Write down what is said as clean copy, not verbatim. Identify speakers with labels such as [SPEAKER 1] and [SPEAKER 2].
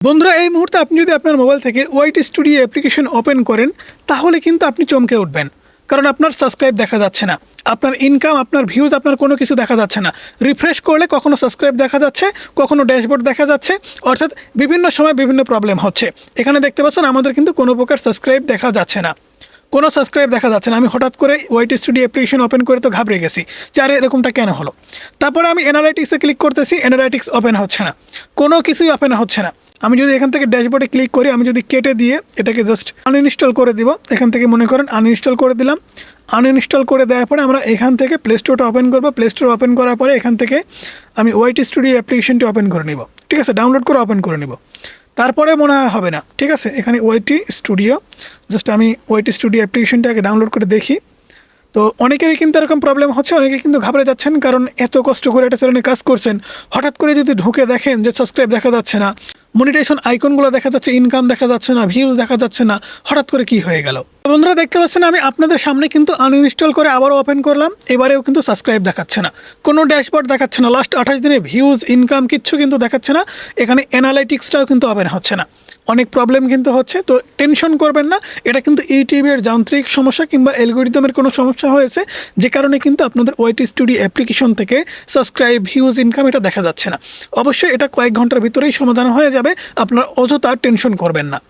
[SPEAKER 1] বন্ধুরা এই মুহূর্তে আপনি যদি আপনার মোবাইল থেকে ওয়াইটি স্টুডিও অ্যাপ্লিকেশন ওপেন করেন তাহলে কিন্তু আপনি চমকে উঠবেন, কারণ আপনার সাবস্ক্রাইব দেখা যাচ্ছে না, আপনার ইনকাম, আপনার ভিউজ, আপনার কোনো কিছু দেখা যাচ্ছে না। রিফ্রেশ করলে কখনো সাবস্ক্রাইব দেখা যাচ্ছে, কখনো ড্যাশবোর্ড দেখা যাচ্ছে, অর্থাৎ বিভিন্ন সময় বিভিন্ন প্রবলেম হচ্ছে। এখানে দেখতে পাচ্ছেন আমাদের কিন্তু কোনো প্রকার সাবস্ক্রাইব দেখা যাচ্ছে না, কোনো সাবস্ক্রাইব দেখা যাচ্ছে না। আমি হঠাৎ করে ওয়াইটি স্টুডিও অ্যাপ্লিকেশন ওপেন করে তো ঘাবড়ে গেছি যে আরে এরকমটা কেন হলো। তারপরে আমি অ্যানালাইটিক্সে ক্লিক করতেছি, অ্যানালাইটিক্স ওপেন হচ্ছে না, কোনো কিছুই ওপেন হচ্ছে না। আমি যদি এখান থেকে ড্যাশবোর্ডে ক্লিক করি, আমি যদি কেটে দিয়ে এটাকে জাস্ট আনইনস্টল করে দিব, এখান থেকে মনে করেন আনইনস্টল করে দিলাম। আনইনস্টল করে দেওয়ার পরে আমরা এখান থেকে প্লে স্টোরটা ওপেন করবো। প্লে স্টোর ওপেন করার পরে এখান থেকে আমি ওয়াইটি স্টুডিও অ্যাপ্লিকেশনটি ওপেন করে নিব, ঠিক আছে, ডাউনলোড করে ওপেন করে নিব। তারপরে মনে হয় হবে না, ঠিক আছে, এখানে ওয়াইটি স্টুডিও, জাস্ট আমি ওয়াইটি স্টুডিও অ্যাপ্লিকেশনটাকে ডাউনলোড করে দেখি। তো অনেকেরই কিন্তু এরকম প্রবলেম হচ্ছে, অনেকে কিন্তু ঘাবড়ে যাচ্ছেন, কারণ এত কষ্ট করে একটা চ্যানেলে কাজ করছেন, হঠাৎ করে যদি ঢুকে দেখেন যে সাবস্ক্রাইব দেখা যাচ্ছে না, মনিটাইজেশন আইকনগুলো দেখা যাচ্ছে, ইনকাম দেখা যাচ্ছে না, ভিউজ দেখা যাচ্ছে না, হঠাৎ করে কি হয়ে গেল। বন্ধুরা দেখতে পাচ্ছেন আমি আপনাদের সামনে কিন্তু আনইনস্টল করে আবারও ওপেন করলাম, এবারেও কিন্তু সাবস্ক্রাইব দেখাচ্ছে না, কোনো ড্যাশবোর্ড দেখাচ্ছে না, লাস্ট 28 দিনে ভিউজ, ইনকাম কিচ্ছু কিন্তু দেখাচ্ছে না। এখানে অ্যানালাইটিক্সটাও কিন্তু ওপেন হচ্ছে না, অনেক প্রবলেম কিন্তু হচ্ছে। তো টেনশন করবেন না, এটা কিন্তু ইউটিউবের যান্ত্রিক সমস্যা কিংবা অ্যালগরিদমের কোনো সমস্যা হয়েছে, যে কারণে কিন্তু আপনাদের ওয়াইটি স্টুডিও অ্যাপ্লিকেশন থেকে সাবস্ক্রাইব, ভিউজ, ইনকাম এটা দেখা যাচ্ছে না। অবশ্যই এটা কয়েক ঘন্টার ভিতরেই সমাধান হয়ে যাবে, আপনার অযথা টেনশন করবেন না।